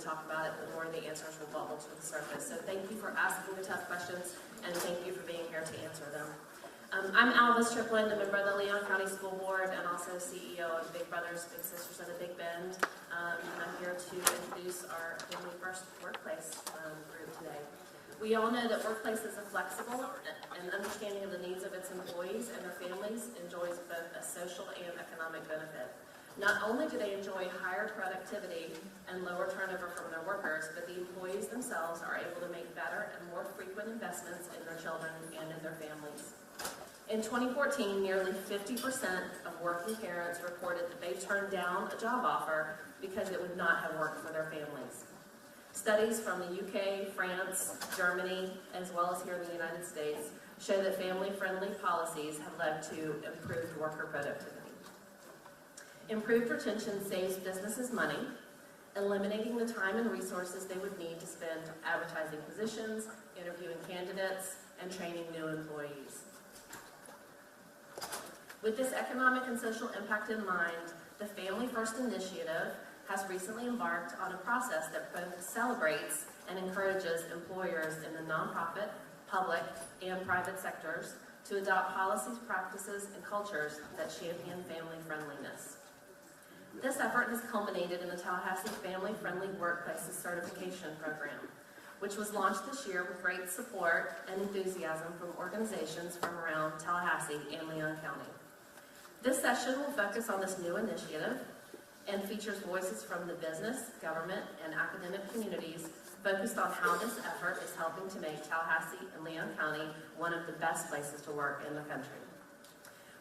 talk about it, the more the answers will bubble to the surface. So thank you for asking the tough questions, and thank you for being here to answer them. I'm Alva Striplin, a member of the Leon County School Board and also CEO of Big Brothers Big Sisters of the Big Bend. And I'm here to introduce our Family First Workplace group today. We all know that workplaces are flexible, and understanding of the needs of its employees and their families enjoys both a social and economic benefit. Not only do they enjoy higher productivity and lower turnover from their workers, but the employees themselves are able to make better and more frequent investments in their children and in their families. In 2014, nearly 50% of working parents reported that they turned down a job offer because it would not have worked for their families. Studies from the UK, France, Germany, as well as here in the United States show that family-friendly policies have led to improved worker productivity. Improved retention saves businesses money, eliminating the time and resources they would need to spend advertising positions, interviewing candidates, and training new employees. With this economic and social impact in mind, the Family First Initiative has recently embarked on a process that both celebrates and encourages employers in the nonprofit, public, and private sectors to adopt policies, practices, and cultures that champion family friendliness. This effort has culminated in the Tallahassee Family Friendly Workplaces Certification Program, which was launched this year with great support and enthusiasm from organizations from around Tallahassee and Leon County. This session will focus on this new initiative and features voices from the business, government, and academic communities focused on how this effort is helping to make Tallahassee and Leon County one of the best places to work in the country.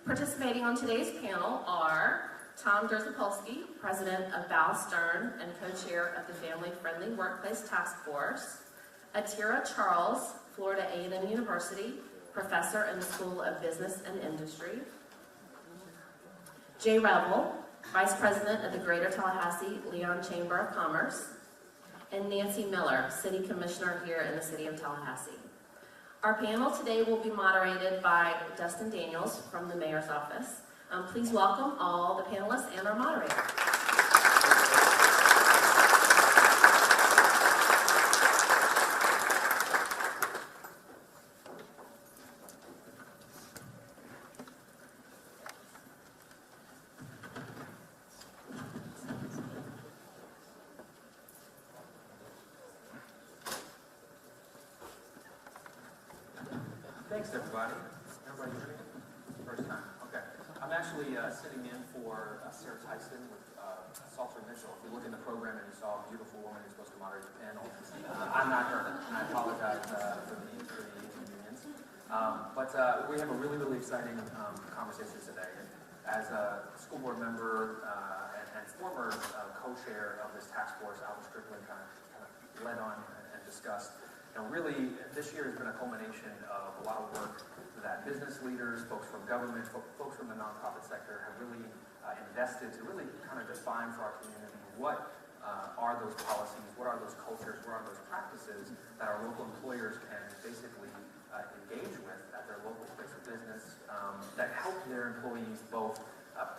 Participating on today's panel are Tom Derzypolski, president of Val Stern and co-chair of the Family Friendly Workplace Task Force, Atira Charles, Florida A&M University, professor in the School of Business and Industry, Jay Revell, Vice President of the Greater Tallahassee Leon Chamber of Commerce, and Nancy Miller, City Commissioner here in the City of Tallahassee. Our panel today will be moderated by Dustin Daniels from the Mayor's Office. Please welcome all the panelists and our moderator. Thanks, everybody. Everybody hearing it? First time. Okay. I'm actually sitting in for Sarah Tyson with Salter Mitchell. If you look in the program and you saw a beautiful woman who's supposed to moderate the panel, I'm not her, and I apologize for the inconvenience. But we have a really, really exciting conversation today. As a school board member and former co-chair of this task force, Alva Striplin kind of led on and discussed. And really, this year has been a culmination of a lot of work that business leaders, folks from government, folks from the nonprofit sector have really invested to really kind of define for our community what are those policies, what are those cultures, what are those practices that our local employers can basically engage with at their local place of business that help their employees both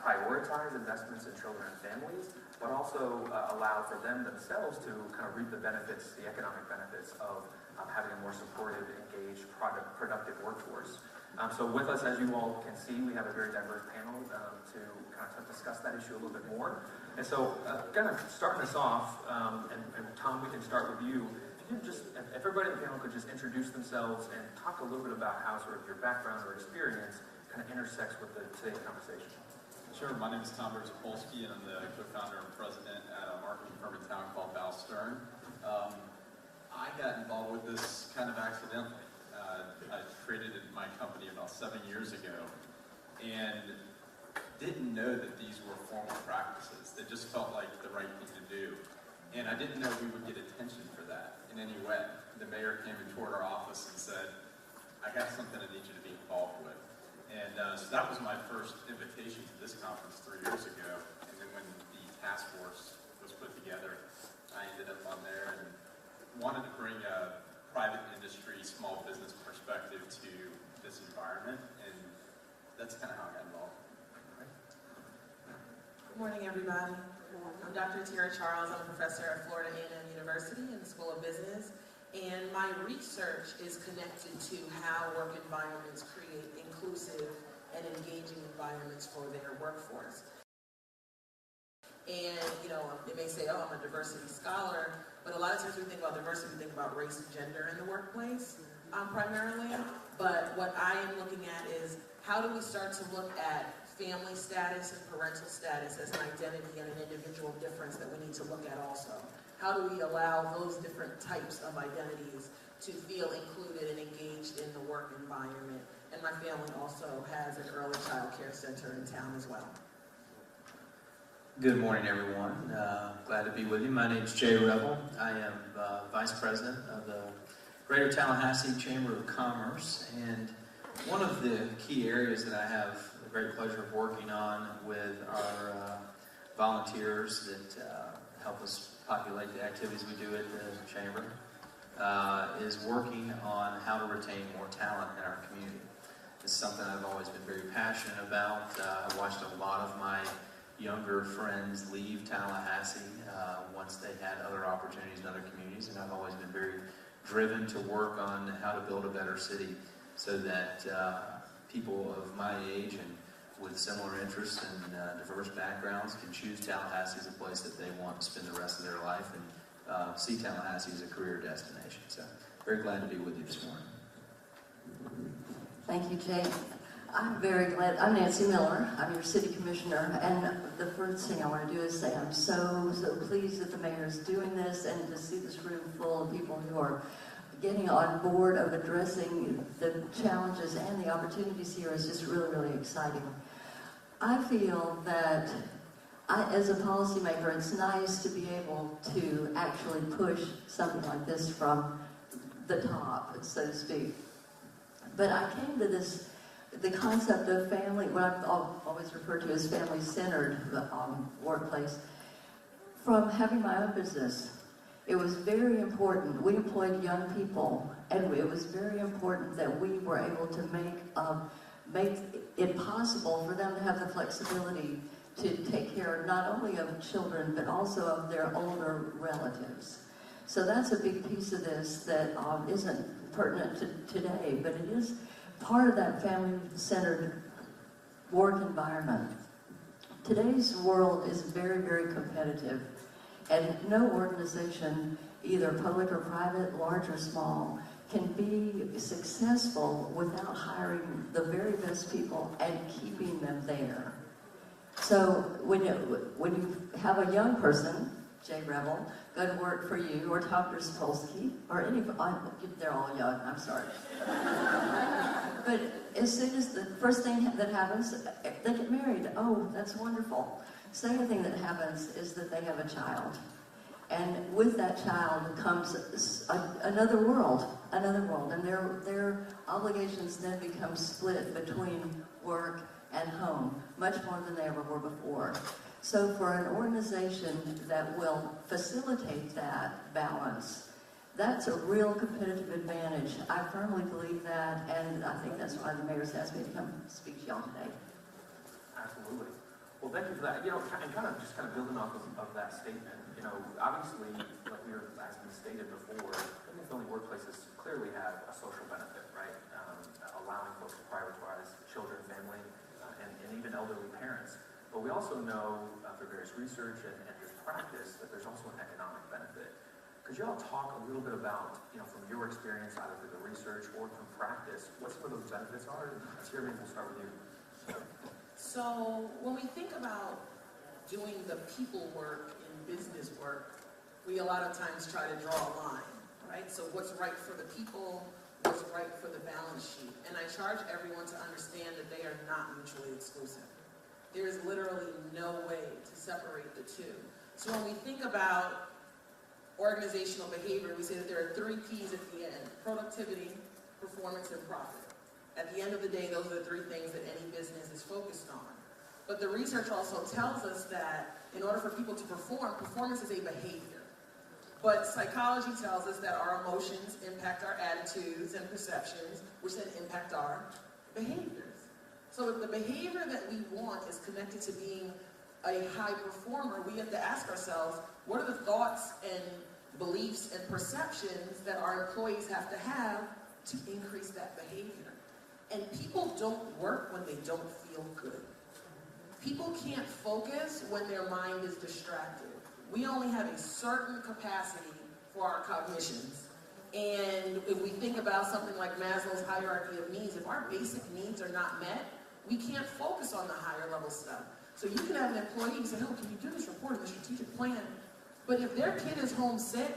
prioritize investments in children and families, but also allow for them themselves to kind of reap the benefits, the economic benefits of having a more supportive, engaged, productive workforce. So with us, as you all can see, we have a very diverse panel to kind of discuss that issue a little bit more. And so kind of starting us off, and Tom, we can start with you. If everybody in the panel could just introduce themselves and talk a little bit about how sort of your background or experience kind of intersects with today's conversation. Sure, my name is Tom Derzypolski, and I'm the co-founder and president at a marketing firm in town called Val Stern. I got involved with this kind of accidentally. I created my company about 7 years ago and didn't know that these were formal practices. They just felt like the right thing to do. And I didn't know we would get attention for that in any way. The mayor came and toured our office and said, I got something I need you to be involved with. And so that was my first invitation to this conference 3 years ago. And then when the task force was put together, I ended up on there and wanted to bring a private industry, small business perspective to this environment. And that's kind of how I got involved. Good morning, everybody. I'm Dr. Atira Charles. I'm a professor at Florida A&M University in the School of Business. And my research is connected to how work environments create inclusive and engaging environments for their workforce. And, they may say, oh, I'm a diversity scholar, but a lot of times we think about diversity, we think about race and gender in the workplace primarily. But what I am looking at is how do we start to look at family status and parental status as an identity and an individual difference that we need to look at also. How do we allow those different types of identities to feel included and engaged in the work environment? And my family also has an early child care center in town as well. Good morning, everyone. Glad to be with you. My name is Jay Revell. I am Vice President of the Greater Tallahassee Chamber of Commerce. And one of the key areas that I have the great pleasure of working on with our volunteers that help us populate the activities we do at the Chamber is working on how to retain more talent in our community. It's something I've always been very passionate about. I watched a lot of my younger friends leave Tallahassee once they had other opportunities in other communities, and I've always been very driven to work on how to build a better city so that people of my age and with similar interests and diverse backgrounds can choose Tallahassee as a place that they want to spend the rest of their life and see Tallahassee as a career destination. So very glad to be with you this morning. Thank you, Jay. I'm very glad. I'm Nancy Miller. I'm your city commissioner, and the first thing I want to do is say I'm so pleased that the mayor is doing this, and to see this room full of people who are getting on board of addressing the challenges and the opportunities here is just really, really exciting. I feel that as a policymaker, it's nice to be able to actually push something like this from the top, so to speak. But I came to the concept of family, what I've always referred to as family-centered workplace, from having my own business. It was very important. We employed young people, and it was very important that we were able to make it possible for them to have the flexibility to take care not only of children, but also of their older relatives. So that's a big piece of this that isn't pertinent to today, but it is part of that family-centered work environment. Today's world is very, very competitive, and no organization, either public or private, large or small, can be successful without hiring the very best people and keeping them there. So when you have a young person, Jay Revell, go to work for you, or Tom Derzypolski, or they're all young, I'm sorry. But as soon as the first thing that happens, they get married. Oh, that's wonderful. Second thing that happens is that they have a child. And with that child comes another world, and their obligations then become split between work and home, much more than they ever were before. So for an organization that will facilitate that balance, that's a real competitive advantage. I firmly believe that, and I think that's why the mayor's asked me to come speak to y'all today. Absolutely. Well, thank you for that. And kind of building off of that statement, obviously, like as we stated before, family workplaces clearly have a social benefit, right? Allowing folks to prioritize children, family, and even elderly parents. But we also know through various research and just practice that there's also an economic benefit. Could you all talk a little bit about, from your experience, either through the research or through practice, what some of those benefits are? Atira, maybe we'll start with you. So when we think about doing the people work in business work, we a lot of times try to draw a line, right? So what's right for the people, what's right for the balance sheet. And I charge everyone to understand that they are not mutually exclusive. There is literally no way to separate the two. So when we think about organizational behavior, we say that there are 3 P's at the end: productivity, performance, and profit. At the end of the day, those are the 3 things that any business is focused on. But the research also tells us that in order for people to perform, performance is a behavior. But psychology tells us that our emotions impact our attitudes and perceptions, which then impact our behaviors. So if the behavior that we want is connected to being a high performer, we have to ask ourselves, what are the thoughts and beliefs and perceptions that our employees have to increase that behavior? And people don't work when they don't feel good. People can't focus when their mind is distracted. We only have a certain capacity for our cognitions. And if we think about something like Maslow's hierarchy of needs, if our basic needs are not met, we can't focus on the higher level stuff. So you can have an employee who say, oh, can you do this report in the strategic plan? But if their kid is homesick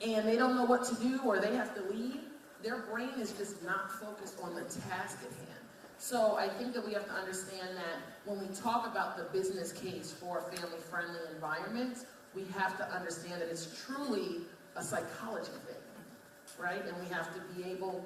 and they don't know what to do or they have to leave, their brain is just not focused on the task at hand. So I think that we have to understand that when we talk about the business case for a family-friendly environment, we have to understand that it's truly a psychology thing, right? And we have to be able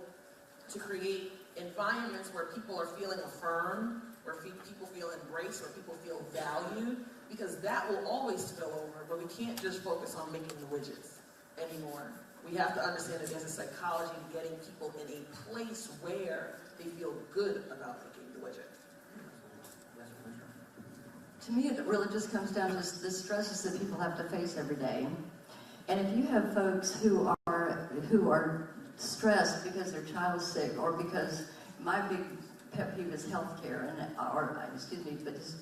to create environments where people are feeling affirmed, where people feel embraced, where people feel valued, because that will always spill over, but we can't just focus on making the widgets anymore. We have to understand that there's a psychology to getting people in a place where they feel good about making the widget. To me, it really just comes down to the stresses that people have to face every day. And if you have folks who are stressed because their child is sick, or because my big pet peeve is healthcare,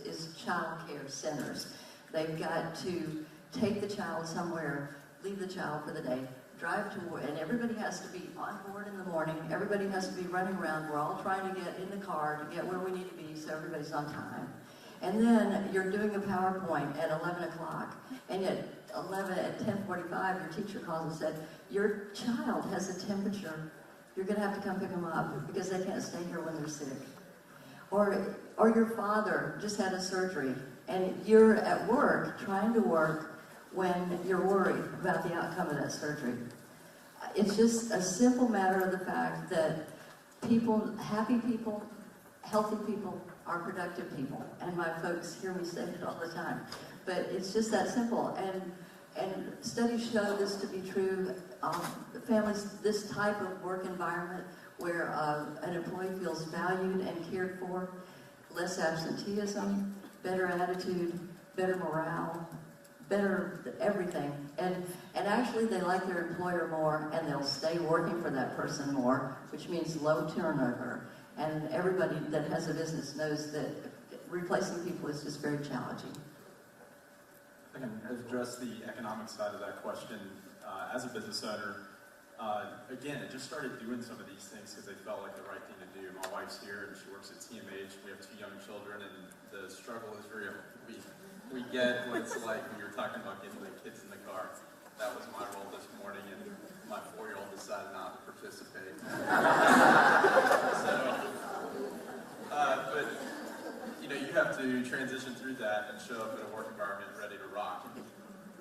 is child care centers. They've got to take the child somewhere, leave the child for the day, drive to work, and everybody has to be on board in the morning. Everybody has to be running around. We're all trying to get in the car to get where we need to be so everybody's on time. And then you're doing a PowerPoint at 11 o'clock, and at 10:45, your teacher calls and said, your child has a temperature. You're going to have to come pick them up because they can't stay here when they're sick. Or your father just had a surgery, and you're at work, trying to work, when you're worried about the outcome of that surgery. It's just a simple matter of the fact that happy people, healthy people, are productive people. And my folks hear me say it all the time. But it's just that simple. And studies show this to be true. Families, this type of work environment where an employee feels valued and cared for, less absenteeism, better attitude, better morale, better everything. And actually they like their employer more, and they'll stay working for that person more, which means low turnover. And everybody that has a business knows that replacing people is just very challenging. I can address the economic side of that question. As a business owner, again, I just started doing some of these things because they felt like the right thing to do. My wife's here and she works at TMH. We have 2 young children, and the struggle is real. We get what it's like when you're talking about getting the kids in the car. That was my role this morning, and my 4-year-old decided not to participate. But you have to transition through that and show up in a work environment ready to rock.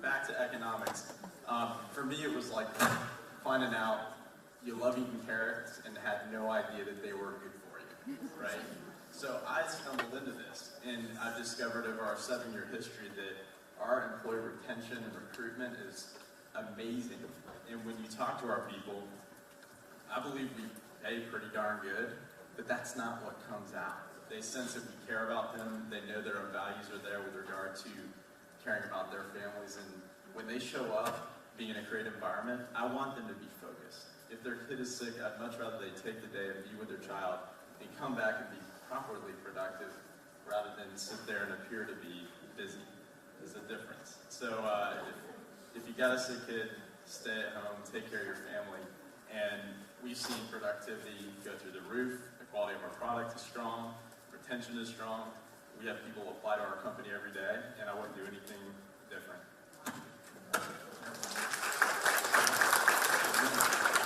Back to economics. For me, it was like finding out you love eating carrots and had no idea that they were good for you, right? So I stumbled into this, and I've discovered over our 7-year history that our employee retention and recruitment is amazing. And when you talk to our people, I believe we pay pretty darn good, but that's not what comes out. They sense that we care about them. They know their own values are there with regard to caring about their families. And when they show up, being in a creative environment, I want them to be focused. If their kid is sick, I'd much rather they take the day and be with their child and come back and be properly productive rather than sit there and appear to be busy. There's a difference. So if you got a sick kid, stay at home, take care of your family. And we've seen productivity go through the roof. The quality of our product is strong. Retention is strong. We have people apply to our company every day, and I wouldn't do anything different.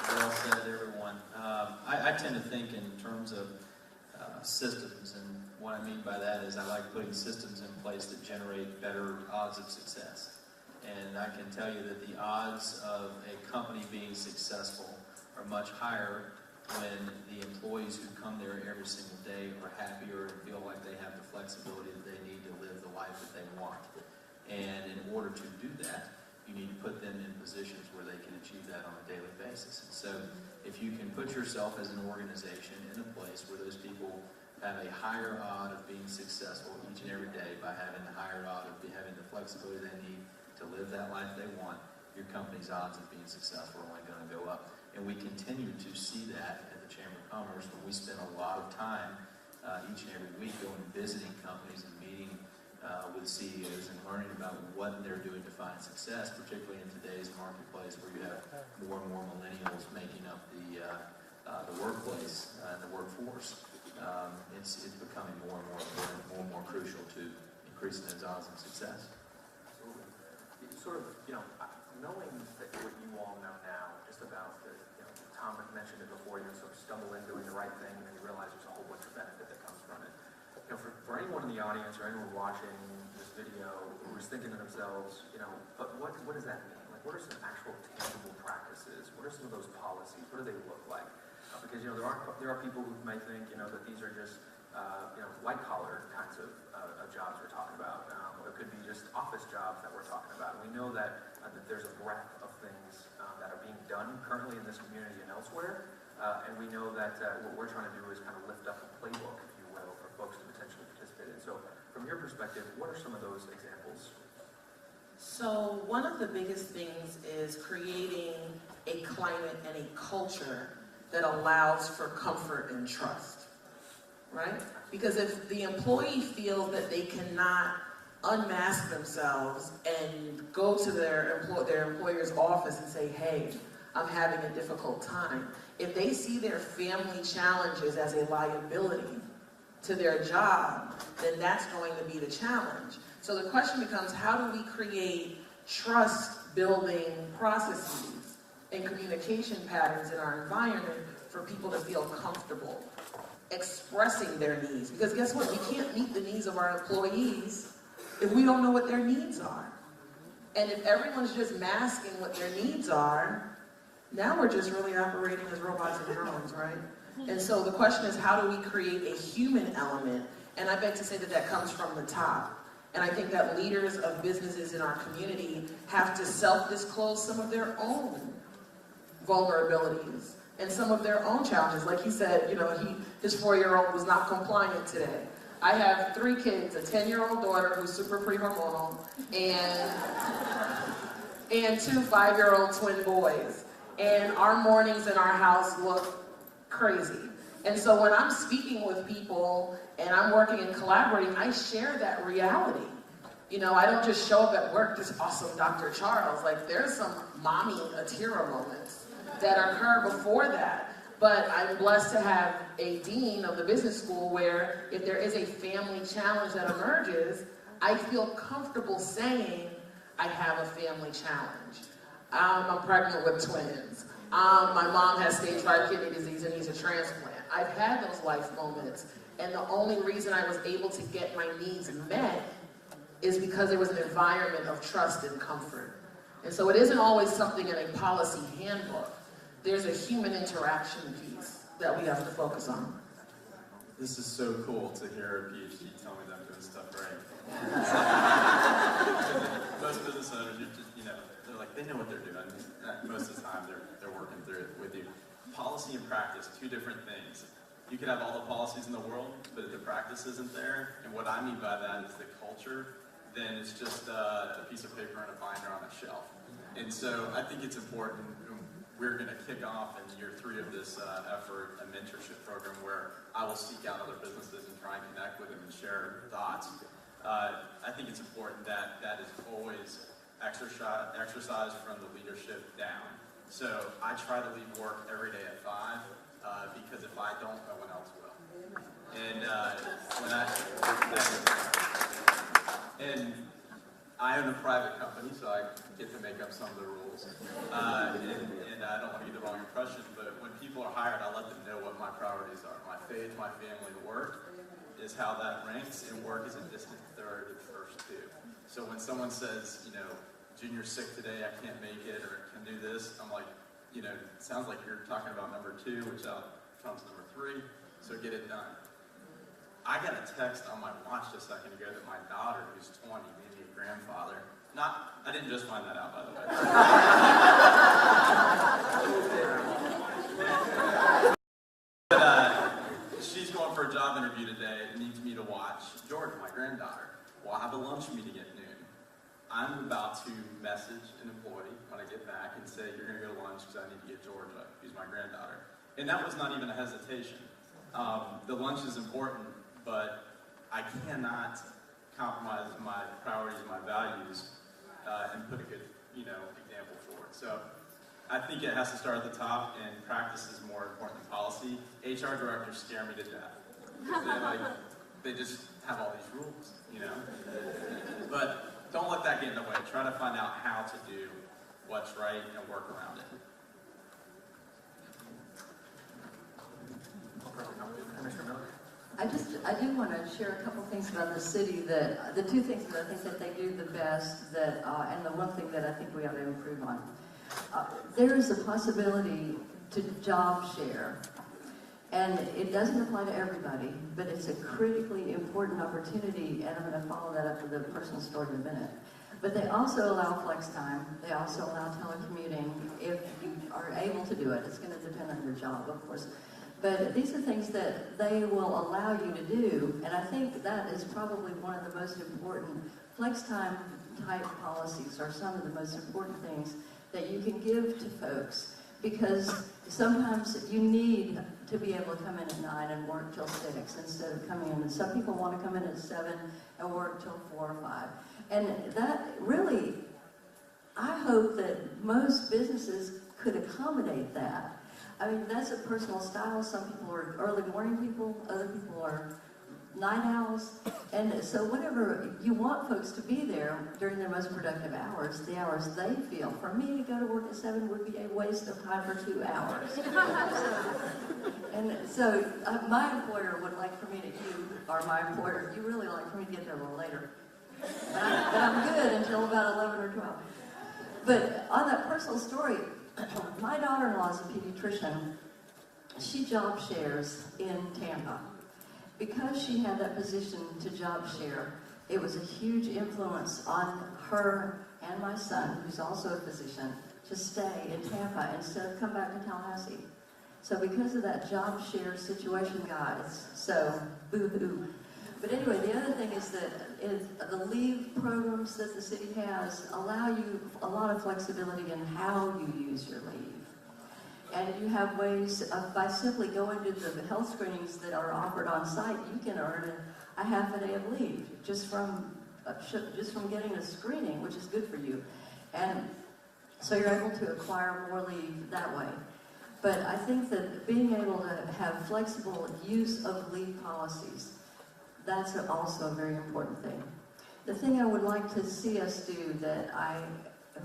Well said, everyone. I tend to think in terms of systems, and what I mean by that is I like putting systems in place that generate better odds of success. And I can tell you that the odds of a company being successful are much higher when the employees who come there every single day are happier and feel like they have the flexibility that they need to live the life that they want. And in order to do that, you need to put them in positions where they can achieve that on a daily basis. And so if you can put yourself as an organization in a place where those people have a higher odd of being successful each and every day by having the higher odd of having the flexibility they need to live that life they want, your company's odds of being successful are only going to go up. And we continue to see that at the Chamber of Commerce, where we spend a lot of time each and every week going and visiting companies and meeting with CEOs and learning about what they're doing to find success, particularly in today's marketplace where you have more and more millennials making up the workplace and the workforce. It's becoming more and more important, more and more crucial to increasing those odds of success. Absolutely. Sort of, knowing that what you all know now, just about Tom mentioned it before, you sort of stumble in doing the right thing, and then you realize there's a whole bunch of benefit that comes from it. For anyone in the audience or anyone watching this video who is thinking to themselves, but what does that mean? Like, what are some actual tangible practices? What are some of those policies? What do they look like? Because there are people who may think that these are just white collar kinds of jobs we're talking about, or it could be just office jobs that we're talking about. We know that there's a breadth of things that are being done currently in this community and elsewhere, and we know that what we're trying to do is kind of lift up a playbook, if you will, for folks to potentially participate in. So, from your perspective, what are some of those examples? So one of the biggest things is creating a climate and a culture that allows for comfort and trust, right? Because if the employee feels that they cannot unmask themselves and go to their employer's office and say, hey, I'm having a difficult time, if they see their family challenges as a liability to their job, then that's going to be the challenge. So the question becomes, how do we create trust-building processes and communication patterns in our environment for people to feel comfortable expressing their needs? Because guess what? We can't meet the needs of our employees if we don't know what their needs are. And if everyone's just masking what their needs are, now we're just really operating as robots and drones, right? And so the question is, how do we create a human element? And I beg to say that that comes from the top. And I think that leaders of businesses in our community have to self-disclose some of their own vulnerabilities and some of their own challenges. Like he said, his 4-year-old was not compliant today. I have 3 kids, a 10-year-old daughter who's super pre-hormonal, and 2 5-year-old twin boys. And our mornings in our house look crazy. And so when I'm speaking with people and I'm working and collaborating, I share that reality. I don't just show up at work, this awesome Dr. Charles. Like, there's some mommy Atira moments that occur before that. But I'm blessed to have a dean of the business school where if there is a family challenge that emerges, I feel comfortable saying I have a family challenge. I'm pregnant with twins. My mom has stage 5 kidney disease and needs a transplant. I've had those life moments, and the only reason I was able to get my needs met is because there was an environment of trust and comfort. And so it isn't always something in a policy handbook. There's a human interaction piece that we have to focus on. This is so cool to hear a PhD tell me that I'm doing stuff right. Most business owners, they're like, they know what they're doing. Most of the time, they're working through it with you. Policy and practice, 2 different things. You could have all the policies in the world, but if the practice isn't there, and what I mean by that is the culture, then it's just a piece of paper and a binder on a shelf. And so I think it's important. We're going to kick off in year 3 of this effort, a mentorship program where I will seek out other businesses and try and connect with them and share thoughts. I think it's important that that is always exercised from the leadership down. So I try to leave work every day at 5 because if I don't, no one else will. And and I own a private company, so I get to make up some of the rules. And I don't want to get the wrong impression, but when people are hired, I let them know what my priorities are. My faith, my family, work is how that ranks, and work is a distant third of the first 2. So when someone says, Junior's sick today, I can't make it, or can do this, I'm like, it sounds like you're talking about number 2, which comes number 3, so get it done. I got a text on my watch a second ago that my daughter, who's 20, made me a grandfather. I didn't just find that out, by the way. But she's going for a job interview today. lunch meeting at noon, I'm about to message an employee when I get back and say, you're going to go to lunch because I need to get Georgia, who's my granddaughter. And that was not even a hesitation. The lunch is important, but I cannot compromise my priorities and my values and put a good, example for it. So I think it has to start at the top, and practice is more important than policy. HR directors scare me to death. They just have all these rules, But don't let that get in the way. Try to find out how to do what's right and work around it. Commissioner Miller? I do want to share a couple things about the city that, the two things that I think that they do the best that, and the one thing that I think we ought to improve on. There is a possibility to job share. And it doesn't apply to everybody, but it's a critically important opportunity, and I'm going to follow that up with a personal story in a minute. But they also allow flex time. They also allow telecommuting if you are able to do it. It's going to depend on your job, of course. But these are things that they will allow you to do, and I think that is probably one of the most important. Flex time type policies are some of the most important things that you can give to folks, because sometimes you need to be able to come in at 9 and work till 6 instead of coming in. And some people want to come in at 7 and work till 4 or 5. And that really, I hope that most businesses could accommodate that. I mean, that's a personal style. Some people are early morning people, other people are night owls. And so whenever you want folks to be there during their most productive hours, the hours they feel, for me to go to work at 7 would be a waste of time for 2 hours. And so my employer would like for me to, you really like for me to get there a little later. But I'm good until about 11 or 12. But on that personal story, my daughter-in-law is a pediatrician. She job shares in Tampa. Because she had that position to job share, it was a huge influence on her and my son, who's also a physician, to stay in Tampa instead of come back to Tallahassee. So because of that job share situation, guys, so boo-hoo. But anyway, the other thing is that the leave programs that the city has allow you a lot of flexibility in how you use your leave. And you have ways of, by simply going to the health screenings that are offered on site, you can earn a half a day of leave just from getting a screening, which is good for you. And so you're able to acquire more leave that way. But I think that being able to have flexible use of leave policies, that's also a very important thing. The thing I would like to see us do that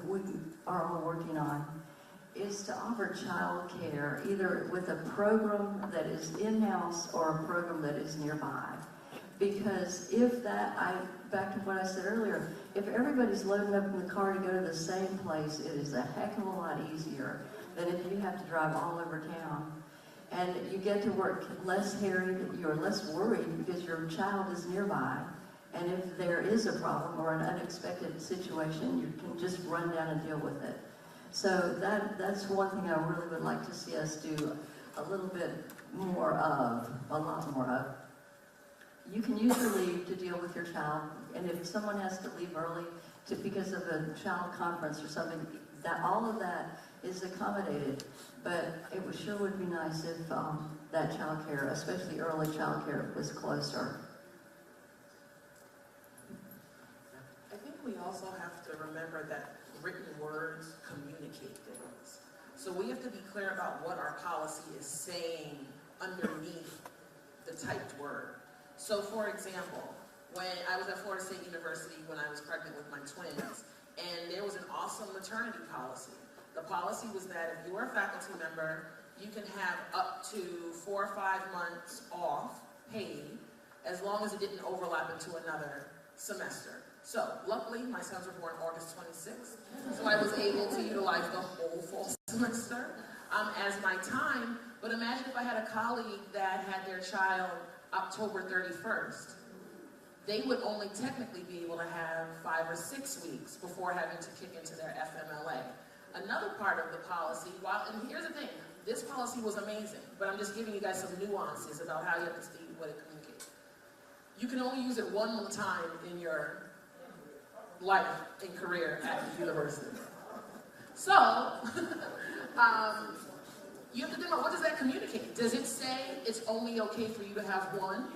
we are all working on is to offer child care, either with a program that is in-house or a program that is nearby. Because if back to what I said earlier, if everybody's loading up in the car to go to the same place, it is a heck of a lot easier than if you have to drive all over town. And you get to work less harried, you're less worried because your child is nearby. And if there is a problem or an unexpected situation, you can just run down and deal with it. So that's one thing I really would like to see us do a little bit more of, a lot more of. You can use your leave to deal with your child, and if someone has to leave early because of a child conference or something, that all of that is accommodated. But it sure would be nice if that child care, especially early child care, was closer. I think we also have to remember that written words communicate things. So we have to be clear about what our policy is saying underneath the typed word. So for example, when I was at Florida State University when I was pregnant with my twins, and there was an awesome maternity policy. The policy was that if you were a faculty member, you can have up to 4 or 5 months off, paid, as long as it didn't overlap into another semester. So, luckily, my sons were born August 26th, so I was able to utilize the whole fall semester as my time. But imagine if I had a colleague that had their child October 31st. They would only technically be able to have 5 or 6 weeks before having to kick into their FMLA. Another part of the policy, and here's the thing, this policy was amazing, but I'm just giving you guys some nuances about how you have to see what it communicates. You can only use it one more time in your life and career at the university. So, you have to think about, what does that communicate? Does it say it's only okay for you to have one?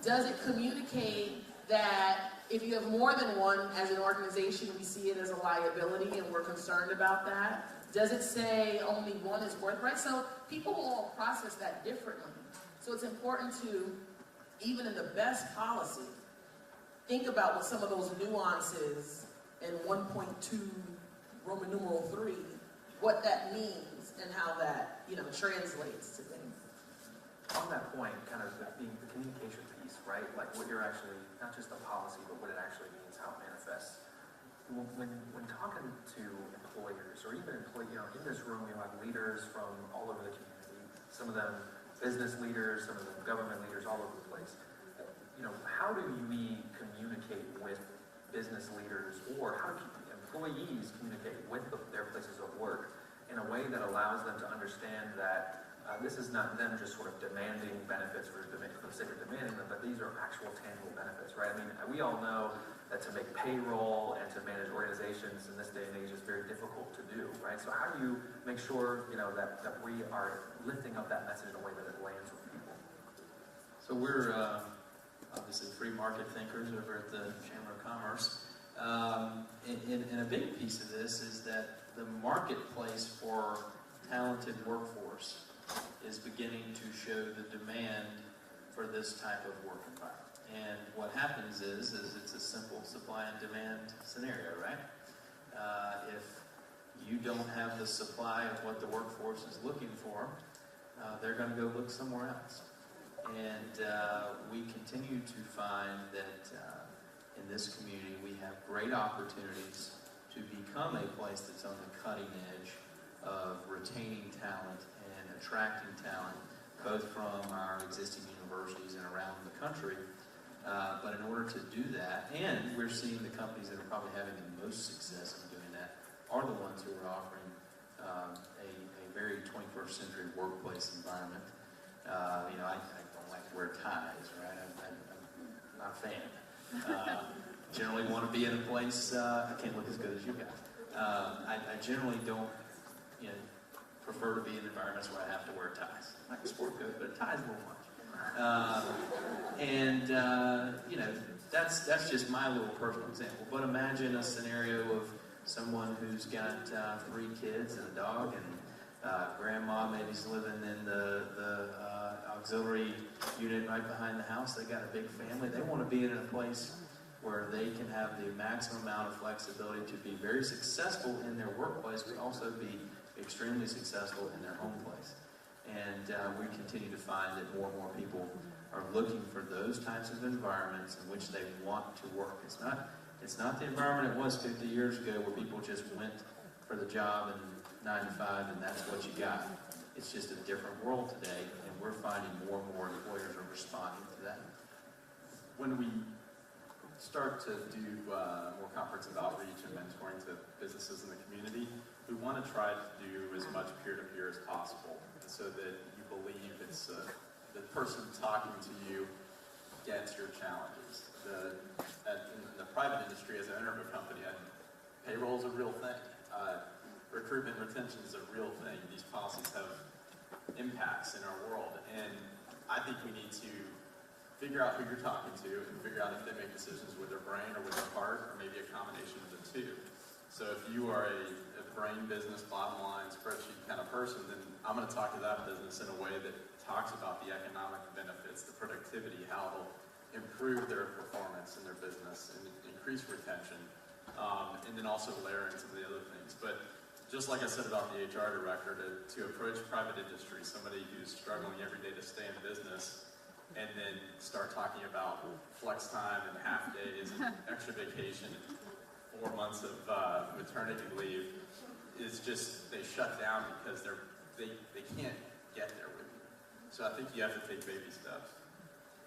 Does it communicate that if you have more than one as an organization, we see it as a liability and we're concerned about that? Does it say only one is worth, right? So people will all process that differently. So it's important to, even in the best policy, think about what some of those nuances in 1.2 Roman numeral 3, what that means and how that, translates to things. On that point, kind of the communication piece, right? Like what you're actually, not just the policy, but what it actually means, how it manifests. When talking to employers, or even in this room, we have leaders from all over the community, some of them business leaders, some of them government leaders, all over the place. How do we communicate with business leaders, or how do employees communicate with their places of work in a way that allows them to understand that this is not them just sort of demanding benefits for the sake of demanding them, but these are actual tangible benefits, right? I mean, we all know that to make payroll and to manage organizations in this day and age is very difficult to do, right? So how do you make sure, that we are lifting up that message in a way that it lands with people? So we're obviously free market thinkers over at the Chamber of Commerce. And a big piece of this is that the marketplace for talented workforce is beginning to show the demand for this type of work environment. And what happens is it's a simple supply and demand scenario, right? If you don't have the supply of what the workforce is looking for, they're going to go look somewhere else. And we continue to find that in this community we have great opportunities to become a place that's on the cutting edge of retaining talent and attracting talent, both from our existing universities and around the country. But in order to do that, and we're seeing the companies that are probably having the most success in doing that are the ones who are offering a very 21st century workplace environment. I don't like to wear ties, right? I'm not a fan. Generally want to be in a place, I can't look as good as you guys. I generally don't, prefer to be in environments where I have to wear ties. I can sport coat, but a tie's a little much. That's just my little personal example. But imagine a scenario of someone who's got 3 kids and a dog, and grandma maybe's living in the auxiliary unit right behind the house. They got a big family. They want to be in a place where they can have the maximum amount of flexibility to be very successful in their workplace, but also be extremely successful in their home place. And we continue to find that more and more people are looking for those types of environments in which they want to work. It's not the environment it was 50 years ago where people just went for the job and 9 to 5 and that's what you got. It's just a different world today, and we're finding more and more employers are responding to that. When we start to do more comprehensive outreach and mentoring to businesses in the community, we want to try to do as much peer-to-peer as possible so that you believe it's the person talking to you gets your challenges. In the private industry, as an owner of a company, payroll is a real thing. Recruitment and retention is a real thing. These policies have impacts in our world, and I think we need to figure out who you're talking to and figure out if they make decisions with their brain or with their heart, or maybe a combination of the two. So if you are a brain business, bottom line, spreadsheet kind of person, then I'm going to talk to that business in a way that talks about the economic benefits, the productivity, how it'll improve their performance in their business and increase retention, and then also layer in some of the other things. But just like I said about the HR director, to approach private industry, somebody who's struggling every day to stay in business, and then start talking about flex time and half days and extra vacation and 4 months of maternity leave, is just, they shut down because they can't get there with you. So I think you have to take baby steps.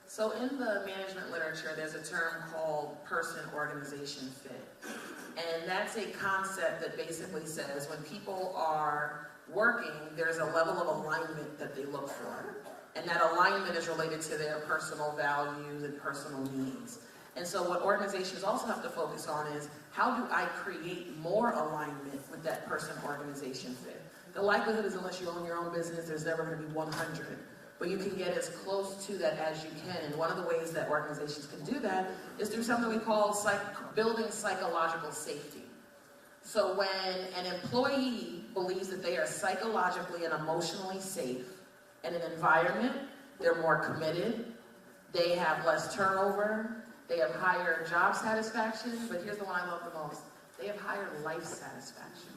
So in the management literature, there's a term called person-organization fit. And that's a concept that basically says when people are working, there's a level of alignment that they look for. And that alignment is related to their personal values and personal needs. And so what organizations also have to focus on is, how do I create more alignment with that person organization fit? The likelihood is, unless you own your own business, there's never going to be 100. But you can get as close to that as you can. And one of the ways that organizations can do that is through something we call building psychological safety. So when an employee believes that they are psychologically and emotionally safe in an environment, they're more committed, they have less turnover, they have higher job satisfaction, but here's the one I love the most, they have higher life satisfaction,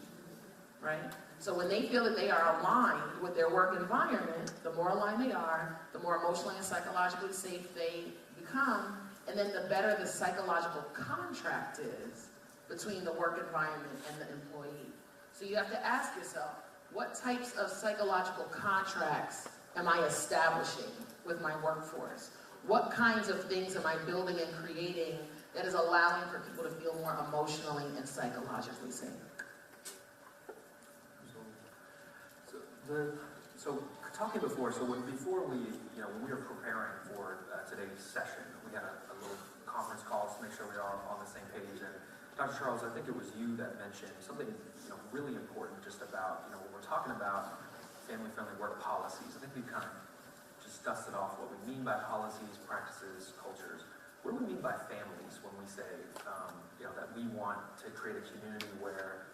right? So when they feel that they are aligned with their work environment, the more aligned they are, the more emotionally and psychologically safe they become, and then the better the psychological contract is between the work environment and the employee. So you have to ask yourself, what types of psychological contracts am I establishing with my workforce? What kinds of things am I building and creating that is allowing for people to feel more emotionally and psychologically safe? So talking before, before we, when we were preparing for today's session, we had a little conference call to make sure we are on the same page. And Dr. Charles, I think it was you that mentioned something, really important just about, when we're talking about family-friendly work policies. I think we've kind of just dusted off what we mean by policies, practices, cultures. What do we mean by families when we say, that we want to create a community where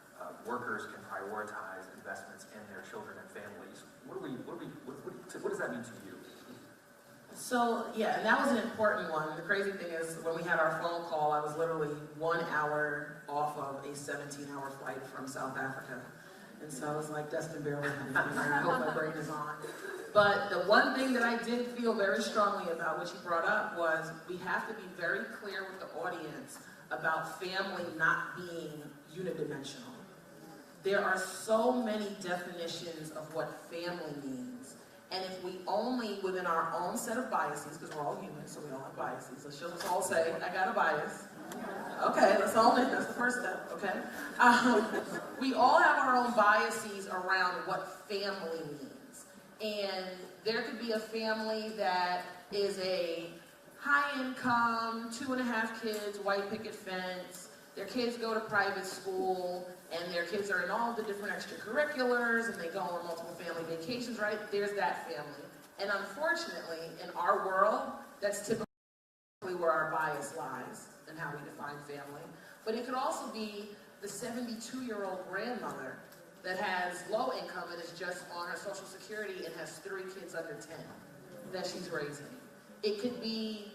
workers can prioritize investments in their children and families? What does that mean to you? So, yeah, and that was an important one. The crazy thing is, when we had our phone call, I was literally 1 hour off of a 17-hour flight from South Africa. And so I was like, Dustin, bear with me. I hope my brain is on. But the one thing that I did feel very strongly about, which you brought up, was we have to be very clear with the audience about family not being unidimensional. There are so many definitions of what family means. And if we only, within our own set of biases, because we're all human, so we all have biases. Let's just all say, I got a bias. Okay, let's own it. That's the first step, okay? We all have our own biases around what family means. And there could be a family that is a high income, 2.5 kids, white picket fence. Their kids go to private school, and their kids are in all the different extracurriculars, and they go on multiple family vacations, right? There's that family. And unfortunately, in our world, that's typically where our bias lies and how we define family. But it could also be the 72-year-old grandmother that has low income and is just on her Social Security and has 3 kids under 10 that she's raising. It could be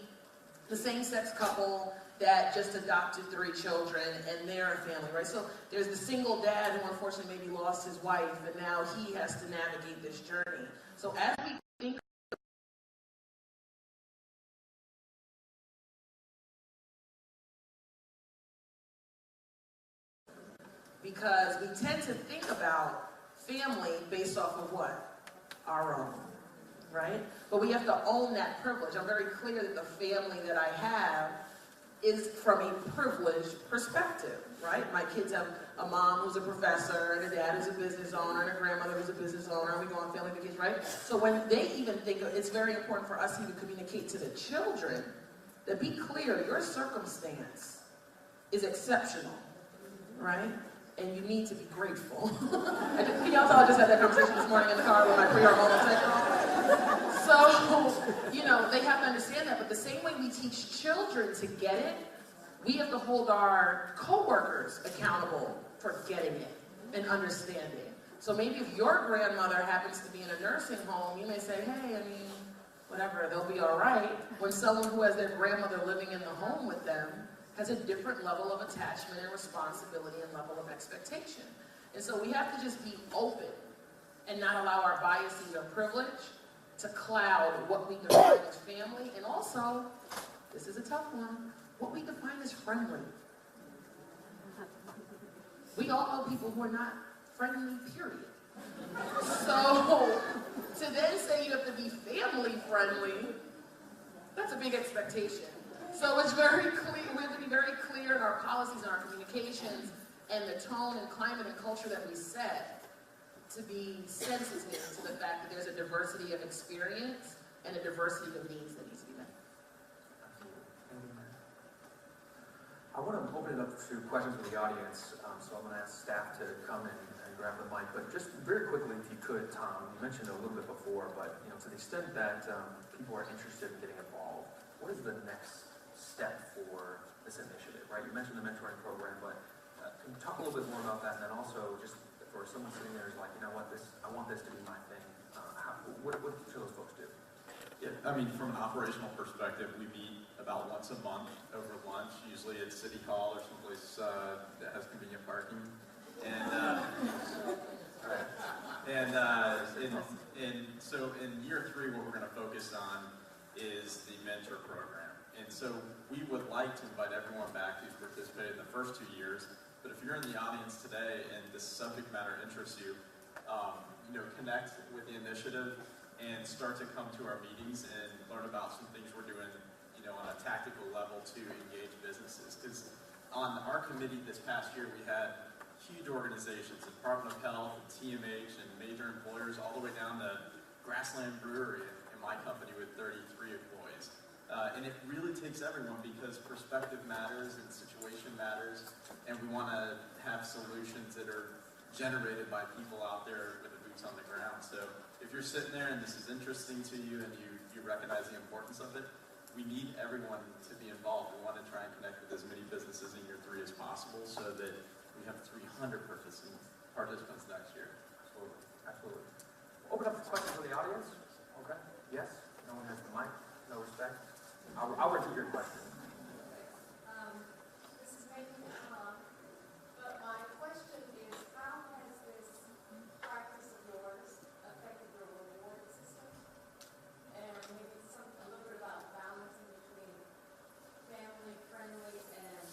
the same-sex couple that just adopted 3 children and they're a family, right? So there's the single dad who unfortunately maybe lost his wife and now he has to navigate this journey. So as we think, because we tend to think about family based off of what? Our own, right? But we have to own that privilege. I'm very clear that the family that I have is from a privileged perspective, right? My kids have a mom who's a professor, and a dad is a business owner, and a grandmother who's a business owner, and we go on family vacations, right? So when they even think, it's very important for us to even communicate to the children that be clear, your circumstance is exceptional, right? And you need to be grateful. Y'all saw I just had that conversation this morning in the car with my 3-year-old technical. So, they have to understand that, but the same way we teach children to get it, we have to hold our coworkers accountable for getting it and understanding. So maybe if your grandmother happens to be in a nursing home, you may say, hey, whatever, they'll be all right. When someone who has their grandmother living in the home with them has a different level of attachment and responsibility and level of expectation. And so we have to just be open and not allow our biases or privilege to cloud what we define as family, and also, this is a tough one, what we define as friendly. We all know people who are not friendly, period. So, to then say you have to be family friendly, that's a big expectation. So it's very clear, we have to be very clear in our policies and our communications and the tone and climate and culture that we set to be sensitive to the fact that there's a diversity of experience and a diversity of needs that needs to be met. I want to open it up to questions from the audience, so I'm going to ask staff to come and grab the mic. But just very quickly, if you could, Tom, you mentioned it a little bit before, but to the extent that people are interested in getting involved, what is the next step for this initiative, right? You mentioned the mentoring program, but can you talk a little bit more about that? And then also, just for someone sitting there who's like, you know what, I want this to be my thing. What should those folks do? Yeah, I mean, from an operational perspective, we meet about once a month over lunch. Usually at City Hall or someplace that has convenient parking. And so in year 3, what we're going to focus on is the mentor program. And so we would like to invite everyone back who's participated in the first 2 years. But if you're in the audience today and this subject matter interests you, connect with the initiative and start to come to our meetings and learn about some things we're doing, on a tactical level to engage businesses. Because on our committee this past year, we had huge organizations, the Department of Health, and TMH, and major employers, all the way down to Grassland Brewery and my company with 33 employees. And it really takes everyone because perspective matters and situation matters, and we want to have solutions that are generated by people out there with the boots on the ground. So if you're sitting there and this is interesting to you and you recognize the importance of it, we need everyone to be involved. We want to try and connect with as many businesses in year 3 as possible so that we have 300 participants next year. Absolutely. Absolutely. Open up for questions from the audience. Okay. Yes? No one has the mic? No respect? I'll repeat your question. This is maybe Tom, but my question is, how has this practice of yours affected your reward system? And maybe a little bit about balancing between family friendly and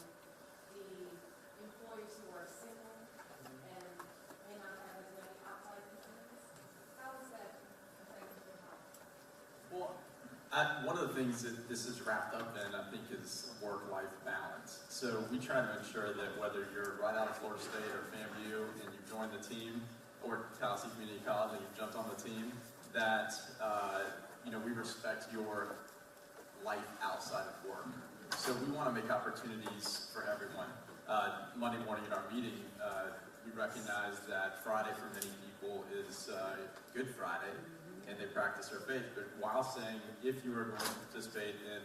the employees who are single and may not have as many outside commitments. How has that affected your life? Well, one of the things that this is wrapped up in, I think, is work-life balance. So we try to ensure that whether you're right out of Florida State or FAMU and you've joined the team, or Tallahassee Community College and you've jumped on the team, that we respect your life outside of work. So we want to make opportunities for everyone. Monday morning at our meeting, we recognize that Friday for many people is Good Friday, and they practice their faith. But while saying, if you are going to participate in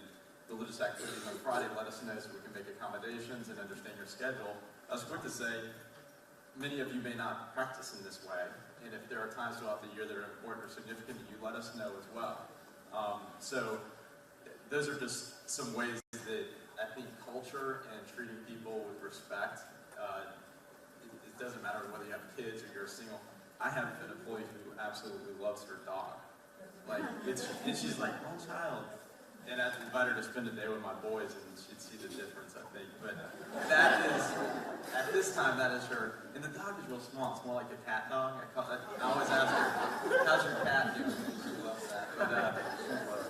religious activities on Friday, let us know so we can make accommodations and understand your schedule. I was quick to say, many of you may not practice in this way, and if there are times throughout the year that are important or significant to you, let us know as well. So those are just some ways that I think culture and treating people with respect, it doesn't matter whether you have kids or you're single. I have an employee who absolutely loves her dog. And she's like, one child. And I'd invite her to spend a day with my boys and she'd see the difference, I think. But that is, at this time, that is her. And the dog is real small. It's more like a cat dog. I always ask her, how's your cat doing? She loves that.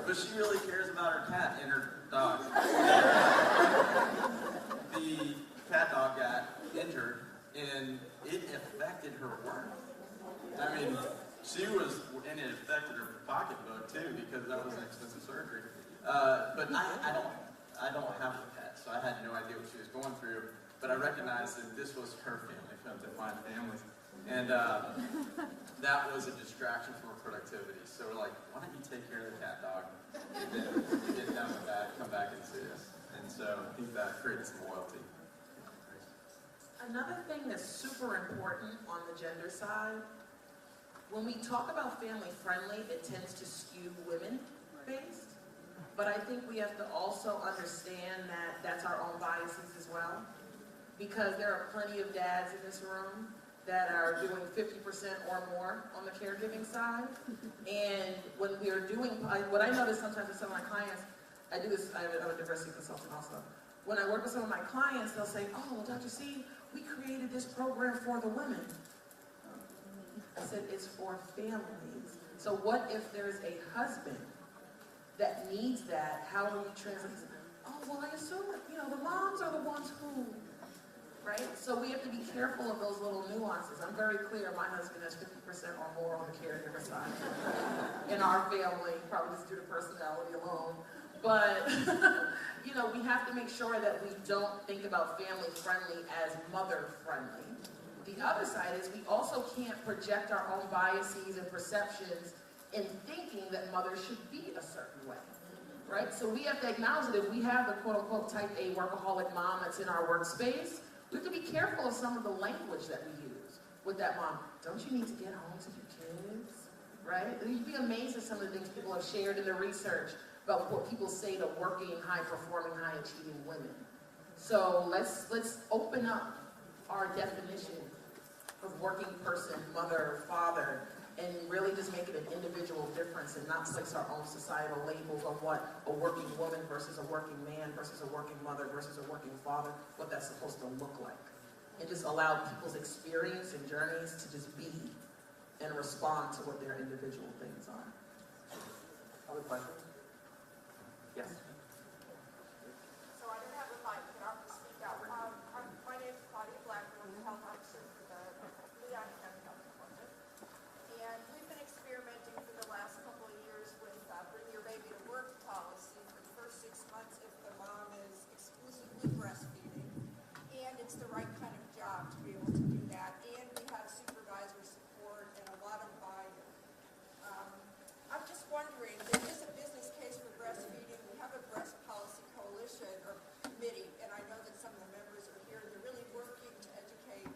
But she really cares about her cat and her dog. The cat dog got injured and it affected her work. I mean, and it affected her pocketbook too, because that was an expensive surgery. But I don't have a pet, so I had no idea what she was going through. But I recognized that this was her family, defined families, and that was a distraction from her productivity. So we're like, why don't you take care of the cat dog, and then get done with that, come back and see us. And so I think that creates some loyalty. Another thing that's super important on the gender side, when we talk about family friendly, it tends to skew women-based. But I think we have to also understand that that's our own biases as well. Because there are plenty of dads in this room that are doing 50% or more on the caregiving side. And when we are doing, what I notice sometimes with some of my clients, I'm a diversity consultant also. When I work with some of my clients, they'll say, oh, well, Dr. C, we created this program for the women. I said, it's for families. So what if there's a husband that needs that? How do we translate? Oh, well, I assume that, the moms are the ones who, right? So we have to be careful of those little nuances. I'm very clear, my husband has 50% or more on the caregiver side in our family, probably just due to personality alone. But, you know, we have to make sure that we don't think about family friendly as mother friendly. The other side is we also can't project our own biases and perceptions in thinking that mothers should be a certain way, right? So we have to acknowledge that if we have the quote-unquote type A workaholic mom that's in our workspace, we have to be careful of some of the language that we use with that mom. Don't you need to get home to your kids, right? You'd be amazed at some of the things people have shared in the research about what people say to working, high-performing, high-achieving women. So let's open up our definition of working person, mother, father, and really just make it an individual difference and not place our own societal labels on what a working woman versus a working man versus a working mother versus a working father, what that's supposed to look like. And just allow people's experience and journeys to just be and respond to what their individual things are. Other questions? Yes. So I don't have a mic, but I'll just speak out. My name is Claudia Blackburn, the health officer for the Leon County Health Department. And we've been experimenting for the last couple of years with bring your baby to work policy for the first 6 months if the mom is exclusively breastfeeding. And it's the right kind of job to be able to do that. And we have supervisor support and a lot of buy-in. I'm just wondering, there is a business case for breastfeeding. We have a breast policy coalition or committee, and I know that some of the members are here. They're really working to educate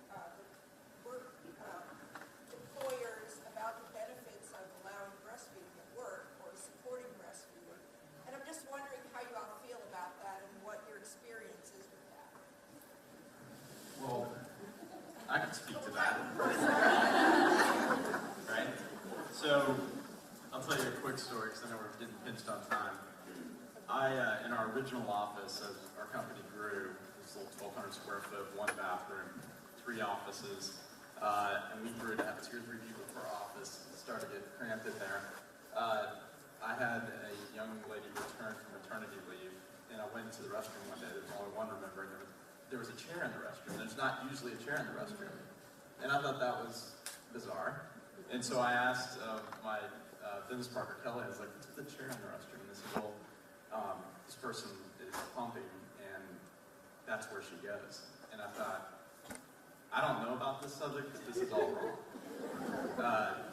employers about the benefits of allowing breastfeeding at work or supporting breastfeeding. And I'm just wondering how you all feel about that and what your experience is with that. Well, I can speak to that. Right? So, I'll tell you a quick story because I know we're getting pinched on time. In our original office, as our company grew, this little 1,200 square foot, 1 bathroom, 3 offices, and we grew to have 2 or 3 people per office. It started to get cramped in there. I had a young lady return from maternity leave, and I went to the restroom one day. There was only one remembering. There was a chair in the restroom. There's not usually a chair in the restroom. And I thought that was bizarre. And so I asked my business partner, Kelly, I was like, what's with the chair in the restroom? And they said, well, this person is pumping, and that's where she goes. And I thought, I don't know about this subject because this is all wrong.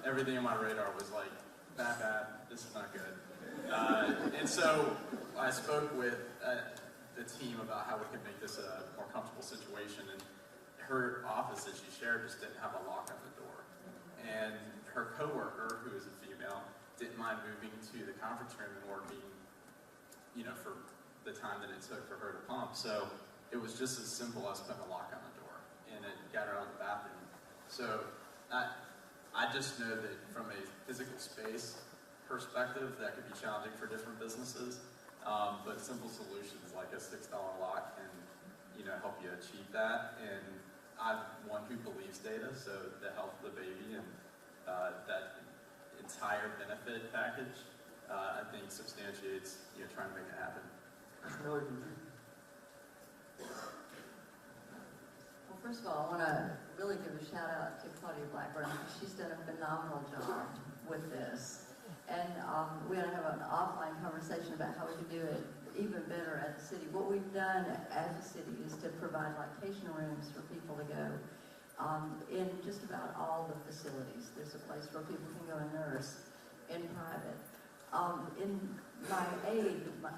Everything on my radar was like, bad, this is not good. And so I spoke with the team about how we could make this a more comfortable situation, and her office that she shared just didn't have a lock on the door. And her coworker, who is a female, didn't mind moving to the conference room and working, you know, for the time that it took for her to pump. So it was just as simple as putting a lock on the door, and it got her out of the bathroom. So I just know that from a physical space perspective, that could be challenging for different businesses, but simple solutions like a $6 lock can, you know, help you achieve that. And I'm one who believes data, so the health of the baby and that entire benefit package, I think substantiates, you know, trying to make it happen. Mr. Miller, did you? Well, first of all, I want to really give a shout out to Claudia Blackburn. She's done a phenomenal job with this. And we're going to have an offline conversation about how we can do it even better at the city. What we've done as a city is to provide lactation rooms for people to go in just about all the facilities. There's a place where people can go and nurse in private. In my aide, my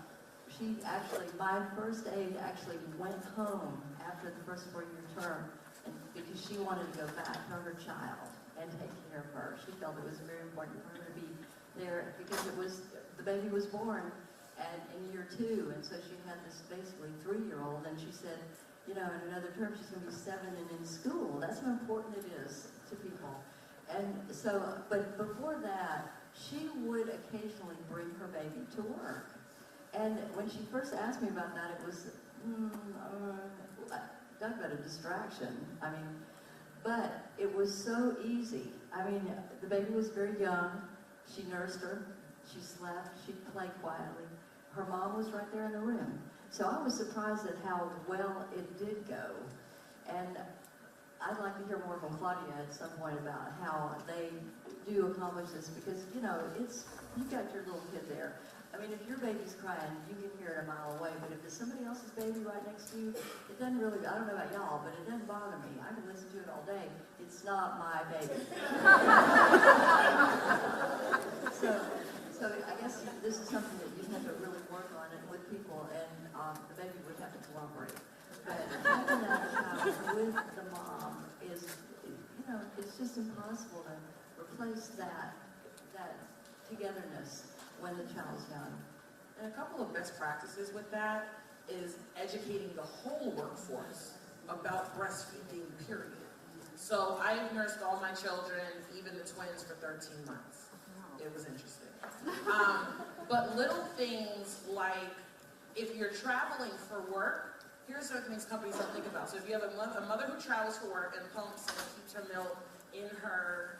first aide actually went home after the first 4-year term because she wanted to go back to her child and take care of her. She felt it was very important for her to be there because the baby was born in year 2, and so she had this basically 3-year-old, and she said, you know, in another term she's going to be 7 and in school. That's how important it is to people. And so, but before that, she would occasionally bring her baby to work. And when she first asked me about that, it was, talk about a distraction. I mean, but it was so easy. I mean, the baby was very young. She nursed her. She slept. She'd play quietly. Her mom was right there in the room. So I was surprised at how well it did go. And I'd like to hear more from Claudia at some point about how they do accomplish this because, you know, you've got your little kid there. I mean, if your baby's crying, you can hear it a mile away, but if it's somebody else's baby right next to you, it doesn't really, I don't know about y'all, but it doesn't bother me. I can listen to it all day. It's not my baby. So I guess this is something that you have to really work on it with people, and the baby would have to cooperate. But having that child with the mom is, you know, it's just impossible to replace that togetherness when the child's young. And a couple of best practices with that is educating the whole workforce about breastfeeding, period. So I have nursed all my children, even the twins, for 13 months. It was interesting. But little things like, if you're traveling for work, here's certain things companies don't think about. So if you have a mother who travels for work and pumps and keeps her milk in her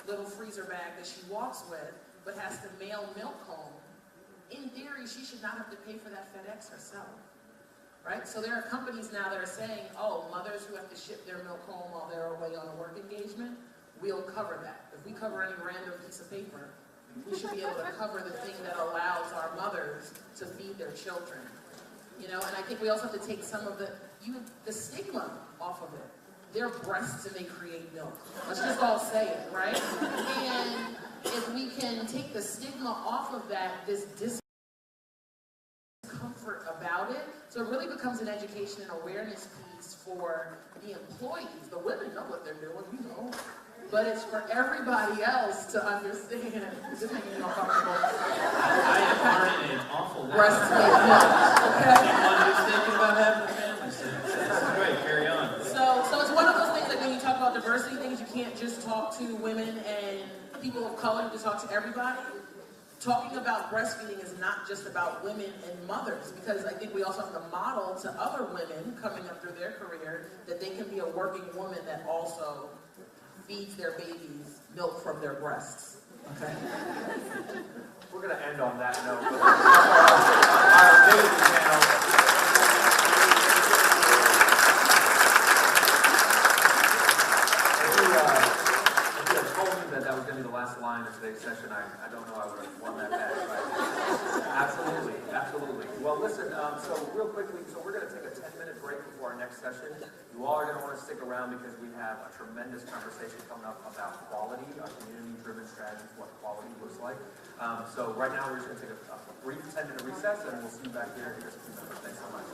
little freezer bag that she walks with, but has to mail milk home, in theory, she should not have to pay for that FedEx herself, right? So there are companies now that are saying, oh, mothers who have to ship their milk home while they're away on a work engagement, we'll cover that. If we cover any random piece of paper, we should be able to cover the thing that allows our mothers to feed their children. You know, and I think we also have to take some of the stigma off of it. They're breasts and they create milk. Let's just all say it, right? And if we can take the stigma off of that, this discomfort about it, so it really becomes an education and awareness piece for the employees. The women know what they're doing, we know. But it's for everybody else to understand. Is this making you uncomfortable? I am learning an awful lot. Breasts make milk, okay? Anyone who's thinking about having a family soon. That's great, carry on. So it's one of those things that when you talk about diversity things, you can't just talk to women and people of color, you talk to everybody. Talking about breastfeeding is not just about women and mothers, because I think we also have to model to other women coming up through their career that they can be a working woman that also feeds their babies milk from their breasts. Okay? We're going to end on that note. Our amazing panel. If you had told me that was going to be the last line of today's session, I don't know I would have won that bet. Absolutely, absolutely. Well, listen, so real quickly, so we're going to take a 10-minute break before our next session. You all are going to want to stick around because we have a tremendous conversation coming up about quality, our community-driven strategies, what quality looks like. So right now, we're just going to take a brief 10-minute recess, and we'll see you back here in just a few minutes. Thanks so much.